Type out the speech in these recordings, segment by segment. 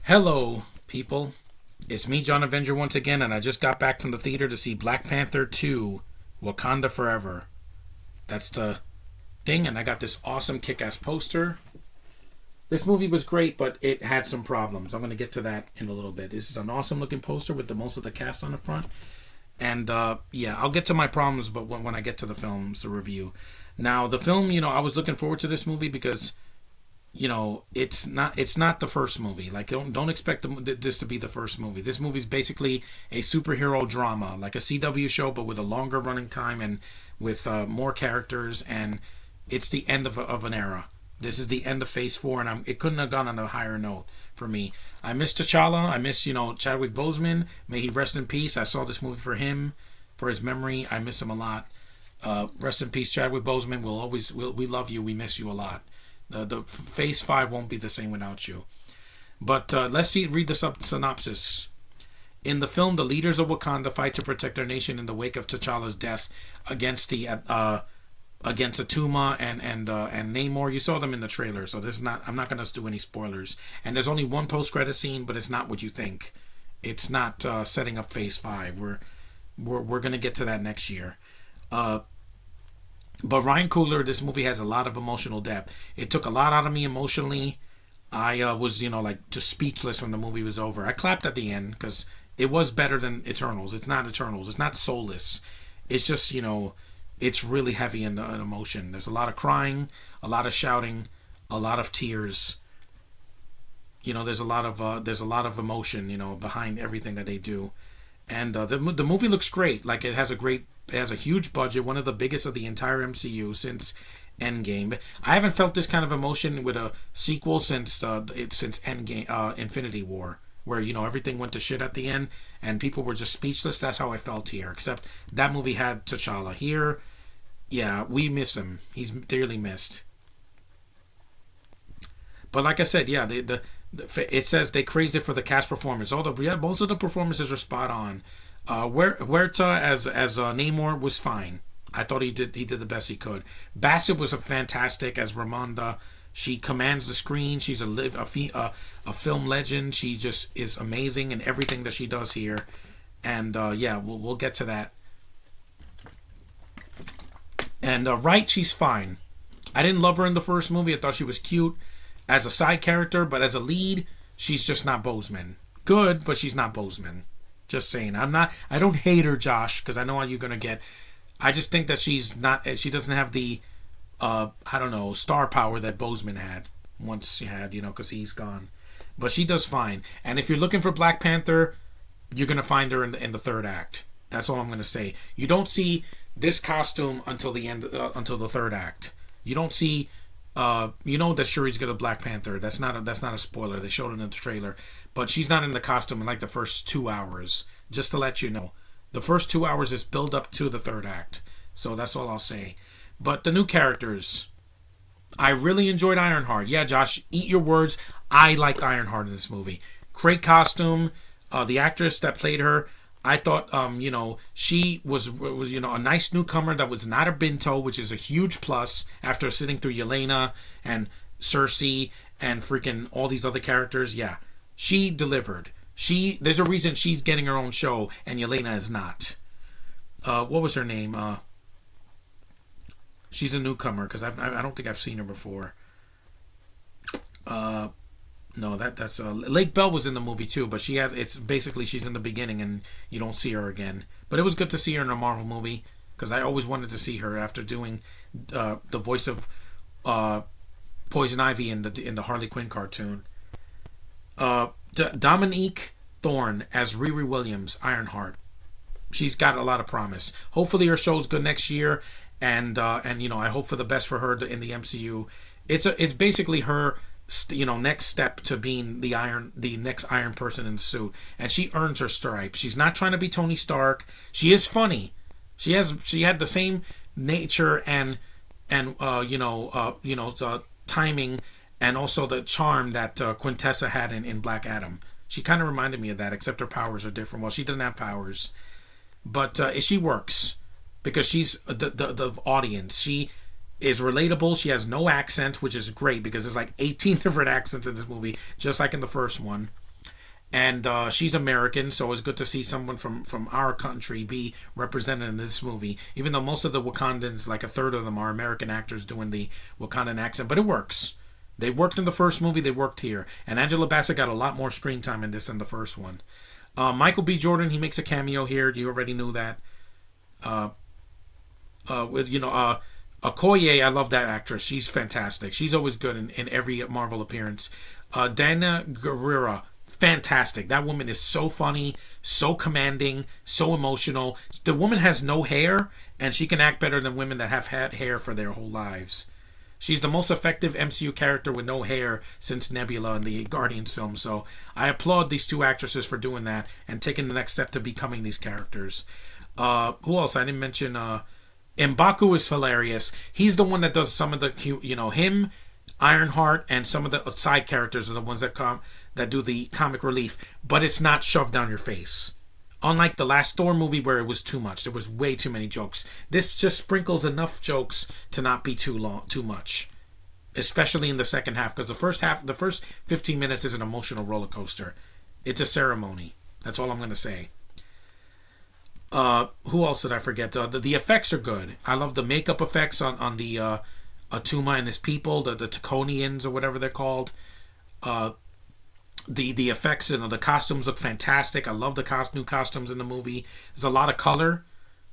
Hello, people. It's me, John Avenger, once again, and I just got back from the theater to see Black Panther 2 Wakanda Forever. That's the thing, and I got this awesome kick ass poster. This movie was great, but it had some problems. I'm going to get to that in a little bit. This is an awesome looking poster with the most of the cast on the front. And yeah, I'll get to my problems, but when I get to the film's review. Now, the film, I was looking forward to this movie because it's not the first movie. Like, don't expect this to be the first movie. This movie is basically a superhero drama, like a CW show, but with a longer running time and with more characters. And it's the end of an era. This is the end of Phase 4, and it couldn't have gone on a higher note for me. I miss T'Challa. I miss Chadwick Boseman. May he rest in peace. I saw this movie for him, for his memory. I miss him a lot. Rest in peace, Chadwick Boseman. We love you. We miss you a lot. The Phase 5 won't be the same without you. But let's read the synopsis. In the film, the leaders of Wakanda fight to protect their nation in the wake of T'Challa's death against Atuma and Namor. You saw them in the trailer, so this is not. I'm not going to do any spoilers. And there's only one post-credit scene, but it's not what you think. It's not setting up Phase 5. We're going to get to that next year. But Ryan Coogler, this movie has a lot of emotional depth. It took a lot out of me emotionally. I was, just speechless when the movie was over. I clapped at the end because it was better than Eternals. It's not Eternals. It's not soulless. It's just, it's really heavy in emotion. There's a lot of crying, a lot of shouting, a lot of tears. There's a lot of emotion, behind everything that they do. And the movie looks great. Like, it has a huge budget, one of the biggest of the entire MCU since Endgame. I haven't felt this kind of emotion with a sequel since Endgame, Infinity War, where everything went to shit at the end and people were just speechless. That's how I felt here. Except that movie had T'Challa. Here, yeah, we miss him. He's dearly missed. But like I said, yeah, it says they crazed it for the cast performance. Most of the performances are spot on. Huerta as Namor was fine. I thought he did the best he could. Bassett was a fantastic as Ramonda. She commands the screen. She's a film legend. She just is amazing in everything that she does here. And yeah, we'll get to that. And Wright, she's fine. I didn't love her in the first movie. I thought she was cute as a side character, but as a lead, she's just not Boseman. Good, but she's not Boseman. Just saying. I don't hate her, Josh, because I know how you're gonna get. I just think that she's not. She doesn't have the, star power that Boseman had once she had, because he's gone. But she does fine. And if you're looking for Black Panther, you're gonna find her in the third act. That's all I'm gonna say. You don't see this costume until the end, until the third act. You don't see. That Shuri's got a Black Panther. That's not a spoiler. They showed it in the trailer, but she's not in the costume in like the first 2 hours. Just to let you know, the first 2 hours is build up to the third act. So that's all I'll say. But the new characters, I really enjoyed Ironheart. Yeah, Josh, eat your words. I liked Ironheart in this movie. Great costume. The actress that played her, I thought, she was a nice newcomer that was not a Binto, which is a huge plus after sitting through Yelena and Cersei and freaking all these other characters. Yeah, she delivered. There's a reason she's getting her own show and Yelena is not. What was her name? She's a newcomer because I don't think I've seen her before. No, that's Lake Bell was in the movie too, but it's basically she's in the beginning and you don't see her again. But it was good to see her in a Marvel movie because I always wanted to see her after doing the voice of Poison Ivy in the Harley Quinn cartoon. Dominique Thorne as Riri Williams, Ironheart. She's got a lot of promise. Hopefully her show's good next year, and I hope for the best for her in the MCU. It's basically her next step to being the next Iron person in the suit, and she earns her stripes. She's not trying to be Tony Stark. She is funny. She had the same nature and the timing and also the charm that Quintessa had in Black Adam. She kind of reminded me of that, except her powers are different. Well, she doesn't have powers, but she works because she's the audience. She is relatable. She has no accent, which is great because there's like 18 different accents in this movie, just like in the first one. And she's American, so it's good to see someone from our country be represented in this movie. Even though most of the Wakandans, like a third of them, are American actors doing the Wakandan accent, but it works. They worked in the first movie, they worked here, and Angela Bassett got a lot more screen time in this than the first one. Michael B. Jordan, he makes a cameo here. You already knew that. With Okoye, I love that actress. She's fantastic. She's always good in every Marvel appearance. Dana Guerrera, fantastic. That woman is so funny, so commanding, so emotional. The woman has no hair, and she can act better than women that have had hair for their whole lives. She's the most effective MCU character with no hair since Nebula in the Guardians film. So I applaud these two actresses for doing that and taking the next step to becoming these characters. Who else? I didn't mention. M'Baku is hilarious. He's the one that does some of the, him, Ironheart, and some of the side characters are the ones that do the comic relief. But it's not shoved down your face. Unlike the last Thor movie where it was too much. There was way too many jokes. This just sprinkles enough jokes to not be too much. Especially in the second half, because the first 15 minutes is an emotional roller coaster. It's a ceremony. That's all I'm going to say. Who else did I forget? The effects are good. I love the makeup effects on the Atuma and his people, the Taconians or whatever they're called. The effects and the costumes look fantastic. I love the new costumes in the movie. There's a lot of color.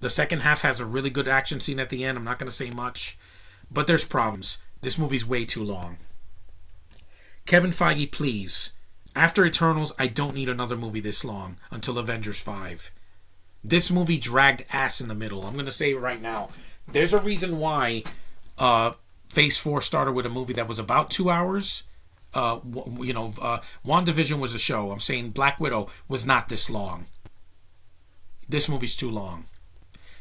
The second half has a really good action scene at the end. I'm not going to say much, but there's problems. This movie's way too long. Kevin Feige, please. After Eternals, I don't need another movie this long until Avengers 5. This movie dragged ass in the middle. I'm going to say it right now. There's a reason why Phase 4 started with a movie that was about 2 hours. WandaVision was a show. I'm saying Black Widow was not this long. This movie's too long.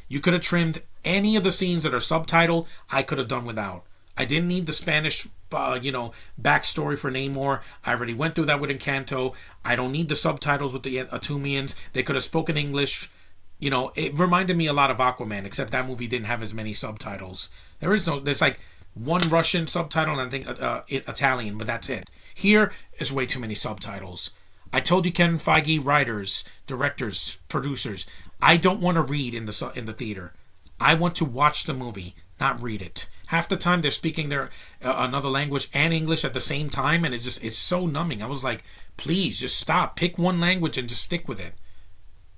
You could have trimmed any of the scenes that are subtitled. I could have done without. I didn't need the Spanish, backstory for Namor. I already went through that with Encanto. I don't need the subtitles with the Atumians. They could have spoken English. It reminded me a lot of Aquaman, except that movie didn't have as many subtitles. There's like one Russian subtitle and I think Italian, but that's it. Here is way too many subtitles. I told you, Kevin Feige, writers, directors, producers, I don't want to read in the theater. I want to watch the movie, not read it. Half the time they're speaking their another language and English at the same time, and it's so numbing. I was like, please just stop. Pick one language and just stick with it.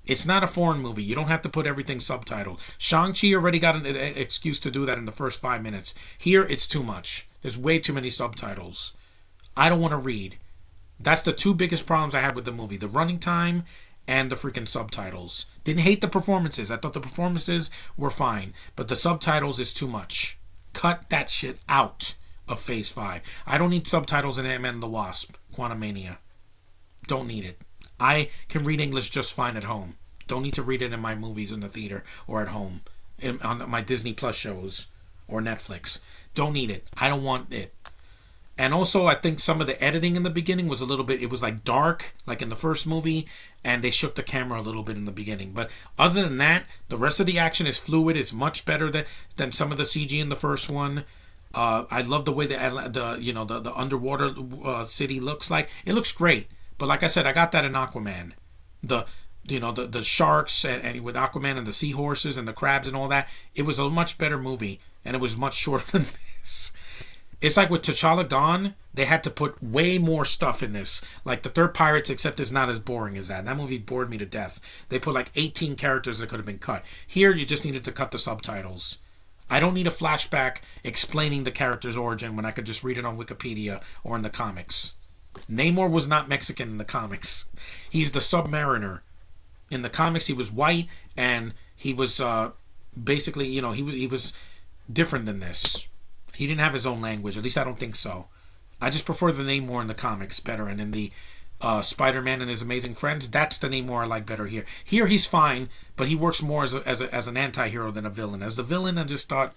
It's not a foreign movie. You don't have to put everything subtitled. Shang-Chi already got an excuse to do that in the first 5 minutes. Here, it's too much. There's way too many subtitles. I don't want to read. That's the two biggest problems I had with the movie. The running time and the freaking subtitles. Didn't hate the performances. I thought the performances were fine. But the subtitles is too much. Cut that shit out of Phase 5. I don't need subtitles in Ant-Man and the Wasp. Quantumania. Don't need it. I can read English just fine at home. Don't need to read it in my movies in the theater or at home. On my Disney Plus shows or Netflix. Don't need it. I don't want it. And also, I think some of the editing in the beginning was a little bit, it was like dark, like in the first movie, and they shook the camera a little bit in the beginning. But other than that, the rest of the action is fluid. It's much better than some of the CG in the first one. I love the way the underwater city looks like. It looks great. But like I said, I got that in Aquaman. The sharks and with Aquaman and the seahorses and the crabs and all that. It was a much better movie, and it was much shorter than this. It's like with T'Challa gone, they had to put way more stuff in this. Like the third Pirates, except it's not as boring as that. That movie bored me to death. They put like 18 characters that could have been cut. Here, you just needed to cut the subtitles. I don't need a flashback explaining the character's origin when I could just read it on Wikipedia or in the comics. Namor was not Mexican in the comics. He's the Submariner. In the comics, he was white, and he was basically, he was different than this. He didn't have his own language. At least I don't think so. I just prefer the Namor in the comics better, and in the Spider-Man and His Amazing Friends, that's the Namor I like better here. Here he's fine, but he works more as an anti-hero than a villain. As the villain, I just thought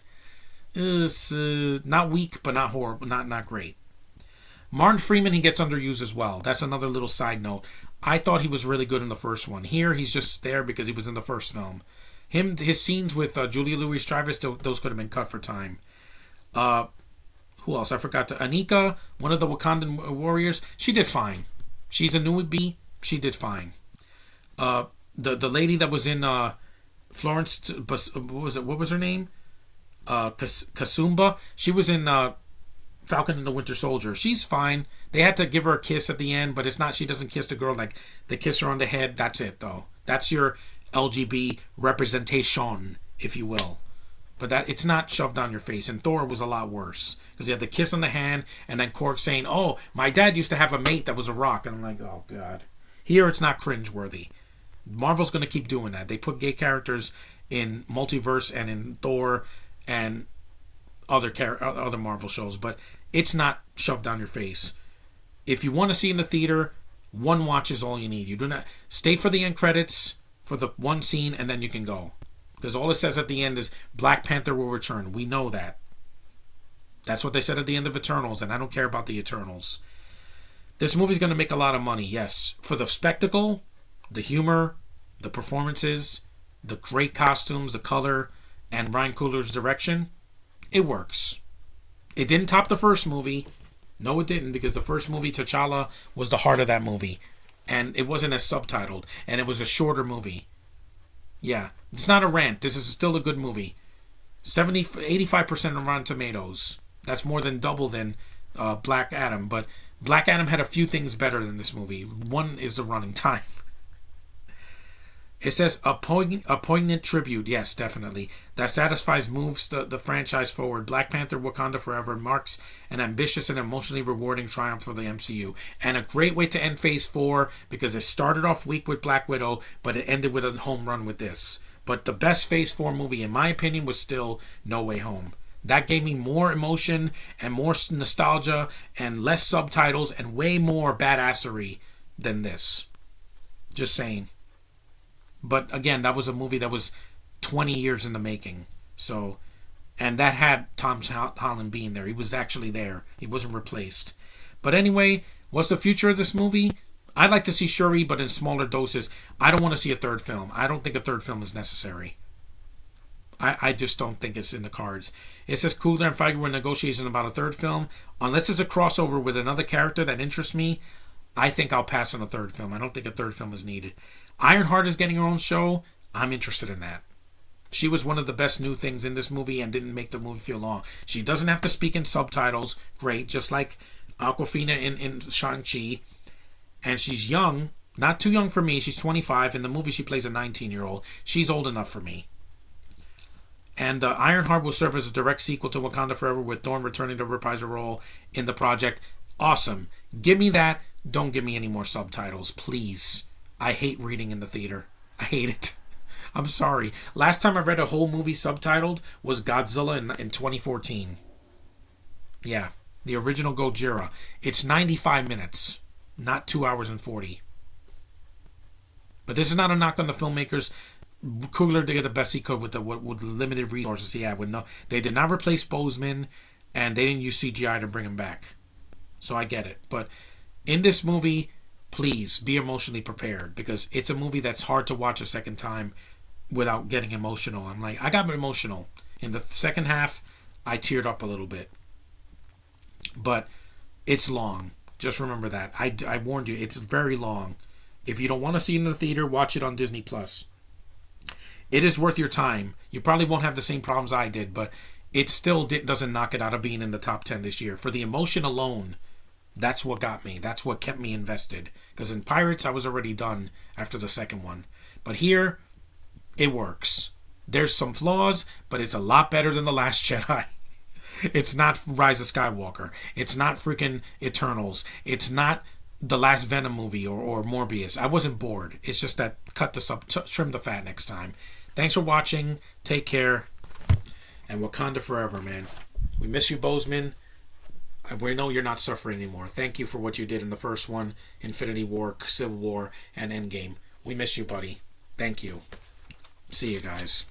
is not weak, but not horrible, not great. Martin Freeman, he gets underused as well. That's another little side note. I thought he was really good in the first one. Here, he's just there because he was in the first film. His scenes with Julia Louis-Dreyfus, those could have been cut for time. Who else? I forgot to. Anika, one of the Wakandan warriors, she did fine. She's a newbie. she did fine. The lady that was in Florence, what was her name? Kasumba. She was in Falcon and the Winter Soldier. She's fine. They had to give her a kiss at the end, but it's not. She doesn't kiss the girl like they kiss her on the head. That's it, though. That's your LGB representation, if you will. But that it's not shoved down your face. And Thor was a lot worse because he had the kiss on the hand, and then Korg saying, "Oh, my dad used to have a mate that was a rock," and I'm like, "Oh God." Here, it's not cringeworthy. Marvel's going to keep doing that. They put gay characters in Multiverse and in Thor and other Marvel shows, but it's not shoved down your face. If you want to see in the theater, one watch is all you need. You do not stay for the end credits for the one scene, and then you can go. Because all it says at the end is Black Panther will return. We know that. That's what they said at the end of Eternals, and I don't care about the Eternals. This movie's going to make a lot of money, yes. For the spectacle, the humor, the performances, the great costumes, the color, and Ryan Coogler's direction, it works. It didn't top the first movie. No, it didn't, because the first movie, T'Challa, was the heart of that movie. And it wasn't as subtitled, and it was a shorter movie. Yeah, it's not a rant. This is still a good movie. 85% on Rotten Tomatoes. That's more than double than Black Adam. But Black Adam had a few things better than this movie. One is the running time. It says a poignant tribute. Yes, definitely. That satisfies, moves the franchise forward. Black Panther Wakanda Forever marks an ambitious and emotionally rewarding triumph for the MCU. And a great way to end Phase 4 because it started off weak with Black Widow, but it ended with a home run with this. But the best Phase 4 movie, in my opinion, was still No Way Home. That gave me more emotion and more nostalgia and less subtitles and way more badassery than this. Just saying. But again, that was a movie that was 20 years in the making. So, and that had Tom Holland being there. He was actually there. He wasn't replaced. But anyway, what's the future of this movie? I'd like to see Shuri, but in smaller doses. I don't want to see a third film. I don't think a third film is necessary. I just don't think it's in the cards. It says Coogler and Feige were in negotiations about a third film. Unless it's a crossover with another character that interests me, I think I'll pass on a third film. I don't think a third film is needed. Ironheart is getting her own show. I'm interested in that. She was one of the best new things in this movie and didn't make the movie feel long. She doesn't have to speak in subtitles. Great. Just like Awkwafina in Shang-Chi. And she's young. Not too young for me. She's 25. In the movie, she plays a 19-year-old. She's old enough for me. And Ironheart will serve as a direct sequel to Wakanda Forever with Thorne returning to reprise a role in the project. Awesome. Give me that. Don't give me any more subtitles, please. I hate reading in the theater. I hate it. I'm sorry. Last time I read a whole movie subtitled was Godzilla in 2014. Yeah, the original Gojira. It's 95 minutes, not 2 hours and 40. But this is not a knock on the filmmakers. Coogler did the best he could with the limited resources he had. They did not replace Boseman, and they didn't use CGI to bring him back. So I get it. But in this movie, please be emotionally prepared, because it's a movie that's hard to watch a second time without getting emotional. I got emotional. In the second half, I teared up a little bit. But it's long. Just remember that. I warned you, it's very long. If you don't want to see it in the theater, watch it on Disney+. It is worth your time. You probably won't have the same problems I did, but it still doesn't knock it out of being in the top 10 this year. For the emotion alone, that's what got me. That's what kept me invested. Because in Pirates, I was already done after the second one. But here, it works. There's some flaws, but it's a lot better than The Last Jedi. It's not Rise of Skywalker. It's not freaking Eternals. It's not the last Venom movie or Morbius. I wasn't bored. It's just that trim the fat next time. Thanks for watching. Take care. And Wakanda forever, man. We miss you, Boseman. We know you're not suffering anymore. Thank you for what you did in the first one, Infinity War, Civil War, and Endgame. We miss you, buddy. Thank you. See you guys.